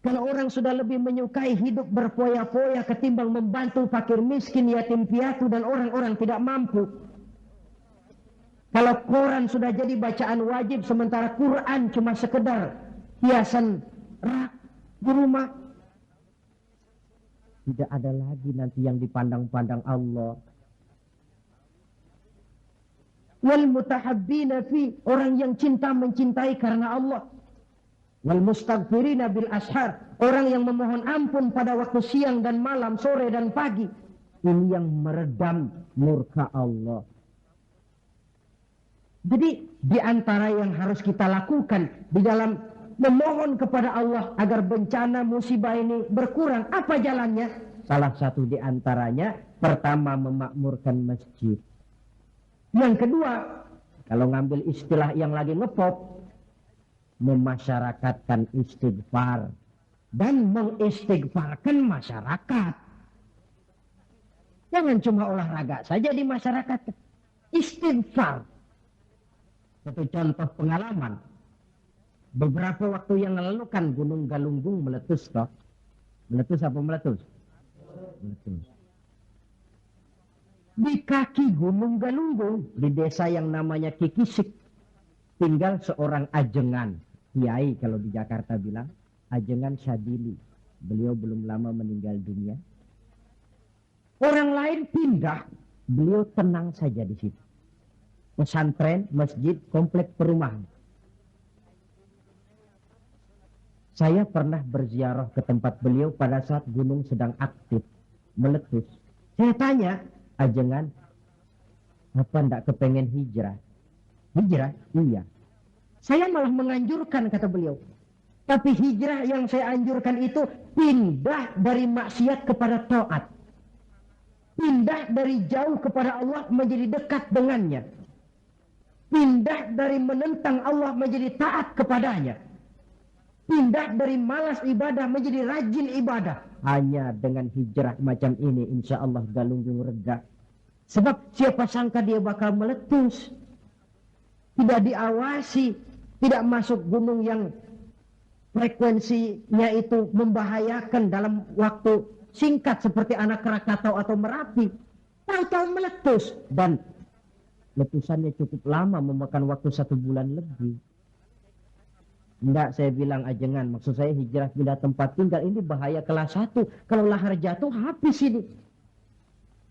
Karena orang sudah lebih menyukai hidup berfoya-foya ketimbang membantu fakir miskin, yatim piatu, dan orang-orang tidak mampu. Kalau Quran sudah jadi bacaan wajib, sementara Quran cuma sekedar hiasan rak di rumah, tidak ada lagi nanti yang dipandang-pandang Allah. Wal mutahabbina fi, orang yang cinta mencintai karena Allah. Wal mustaghfirina bil ashar, orang yang memohon ampun pada waktu siang dan malam, sore dan pagi. Ini yang meredam murka Allah. Jadi di antara yang harus kita lakukan di dalam memohon kepada Allah agar bencana musibah ini berkurang, apa jalannya? Salah satu di antaranya, pertama memakmurkan masjid. Yang kedua, kalau ngambil istilah yang lagi ngepop, memasyarakatkan istighfar dan mengistighfarkan masyarakat. Jangan cuma olahraga saja di masyarakat, istighfar. Satu contoh pengalaman, beberapa waktu yang lalu kan Gunung Galunggung meletus toh. Meletus apa meletus? Meletus. Di kaki Gunung Galunggung, di desa yang namanya Kikisik, tinggal seorang ajengan, kiai kalau di Jakarta bilang, ajengan Syadili. Beliau belum lama meninggal dunia. Orang lain pindah, beliau tenang saja di situ. Pesantren, masjid, komplek perumahan. Saya pernah berziarah ke tempat beliau pada saat gunung sedang aktif, meletus. Saya tanya, ajengan, apa ndak kepengen hijrah? Hijrah? Iya. Saya malah menganjurkan, kata beliau. Tapi hijrah yang saya anjurkan itu pindah dari maksiat kepada taat. Pindah dari jauh kepada Allah menjadi dekat dengannya. Pindah dari menentang Allah menjadi taat kepadanya. Pindah dari malas ibadah menjadi rajin ibadah. Hanya dengan hijrah macam ini insya Allah Galunggung reda. Sebab siapa sangka dia bakal meletus. Tidak diawasi. Tidak masuk gunung yang frekuensinya itu membahayakan dalam waktu singkat seperti anak Krakatau atau Merapi. Tahu-tahu meletus. Dan letusannya cukup lama, memakan waktu 1 bulan lebih. Enggak, saya bilang ajengan. Maksud saya hijrah pindah tempat tinggal ini bahaya kelas 1. Kalau lahar jatuh habis ini.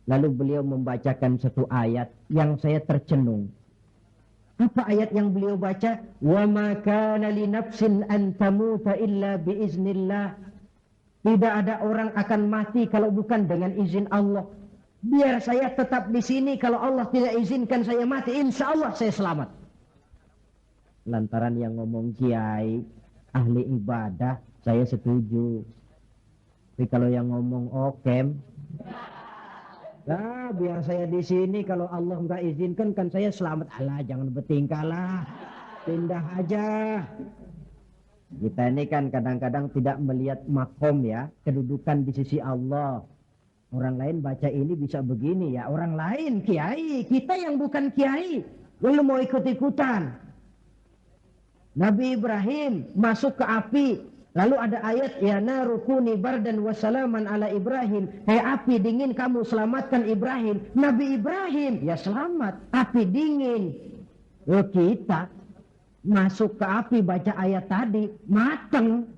Lalu beliau membacakan satu ayat yang saya tercenung. Apa ayat yang beliau baca? Wa ma kana li nafsin an tamuta illa bi iznillah. Tidak ada orang akan mati kalau bukan dengan izin Allah. Biar saya tetap di sini, kalau Allah tidak izinkan saya mati, insya Allah saya selamat. Lantaran yang ngomong kiai ahli ibadah, saya setuju. Tapi kalau yang ngomong okem, nah, biar saya di sini, kalau Allah nggak izinkan kan saya selamat. Alah, jangan bertingkah lah, pindah aja. Kita ini kan kadang-kadang tidak melihat makom ya, kedudukan di sisi Allah. Orang lain baca ini bisa begini ya, orang lain kiai, kita yang bukan kiai, lalu mau ikut-ikutan. Nabi Ibrahim masuk ke api. Lalu ada ayat, ya narukuni bardan wassalaman ala Ibrahim. Hei api dingin, kamu selamatkan Ibrahim. Nabi Ibrahim, ya selamat. Api dingin. Loh, kita masuk ke api baca ayat tadi, mateng.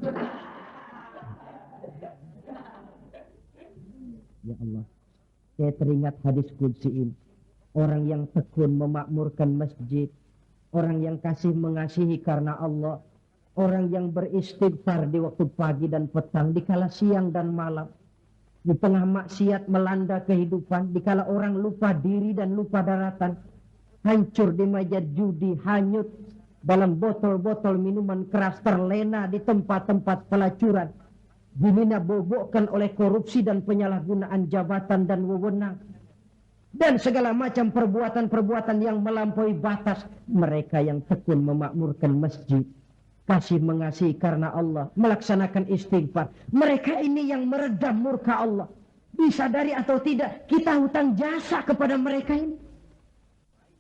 Ya Allah, saya teringat hadis qudsi ini. Orang yang tekun memakmurkan masjid. Orang yang kasih mengasihi karena Allah. Orang yang beristighfar di waktu pagi dan petang, dikala siang dan malam. Di tengah maksiat melanda kehidupan, dikala orang lupa diri dan lupa daratan. Hancur di meja judi, hanyut dalam botol-botol minuman keras, terlena di tempat-tempat pelacuran. Dunia bobokkan oleh korupsi dan penyalahgunaan jabatan dan wewenang. Dan segala macam perbuatan-perbuatan yang melampaui batas. Mereka yang tekun memakmurkan masjid. Kasih mengasihi karena Allah, melaksanakan istighfar. Mereka ini yang meredam murka Allah. Disadari atau tidak, kita hutang jasa kepada mereka ini.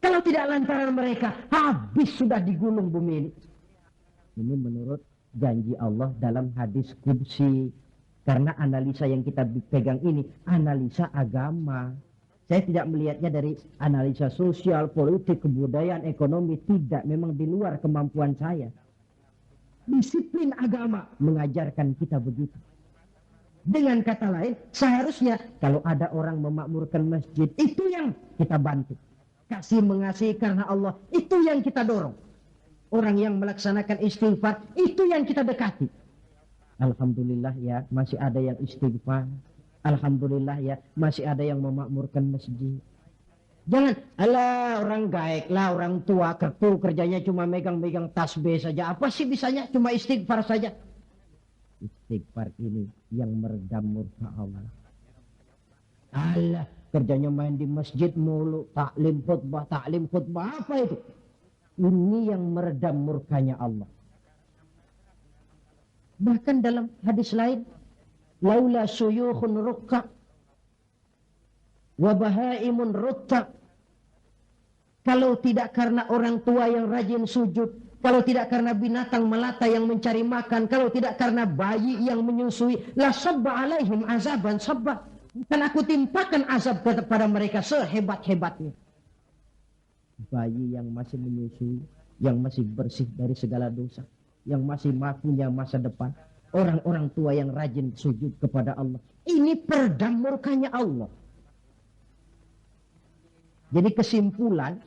Kalau tidak lantaran mereka, habis sudah digulung bumi ini. Ini menurut janji Allah dalam hadis qudsi. Karena analisa yang kita pegang ini, analisa agama. Saya tidak melihatnya dari analisa sosial, politik, kebudayaan, ekonomi. Tidak, memang di luar kemampuan saya. Disiplin agama mengajarkan kita begitu. Dengan kata lain, seharusnya kalau ada orang memakmurkan masjid, itu yang kita bantu. Kasih mengasihi karena Allah, itu yang kita dorong. Orang yang melaksanakan istighfar, itu yang kita dekati. Alhamdulillah ya, masih ada yang istighfar. Alhamdulillah ya, masih ada yang memakmurkan masjid. Jangan, alah orang gaek lah, orang tua kertu kerjanya cuma megang-megang tasbih saja. Apa sih bisanya? Cuma istighfar saja. Istighfar ini yang meredam murka Allah. Alah, kerjanya main di masjid mulu, taklim khutbah, apa itu? Ini yang meredam murkanya Allah. Bahkan dalam hadis lain, laula suyukhun rukka wa bahaimun rutta. Kalau tidak karena orang tua yang rajin sujud, kalau tidak karena binatang melata yang mencari makan, kalau tidak karena bayi yang menyusui, la sabba alaihim azaban sabba. Dan aku timpakan azab kepada mereka sehebat-hebatnya. Bayi yang masih menyusui, yang masih bersih dari segala dosa, yang masih punya masa depan. Orang-orang tua yang rajin sujud kepada Allah. Ini peredam murkanya Allah. Jadi kesimpulan,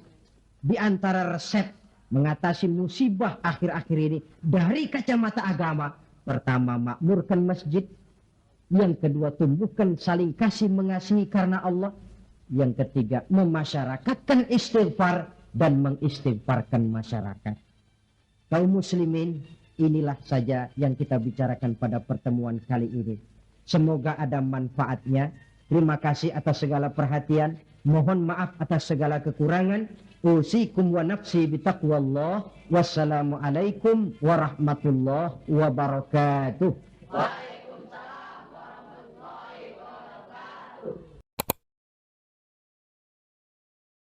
di antara resep mengatasi musibah akhir-akhir ini dari kacamata agama, pertama makmurkan masjid, yang kedua tumbuhkan saling kasih mengasihi karena Allah, yang ketiga memasyarakatkan istighfar dan mengistighfarkan masyarakat. Kaum muslimin, inilah saja yang kita bicarakan pada pertemuan kali ini. Semoga ada manfaatnya. Terima kasih atas segala perhatian. Mohon maaf atas segala kekurangan. Usikum wa nafsi bitaqwallah. Wassalamualaikum warahmatullahi wabarakatuh.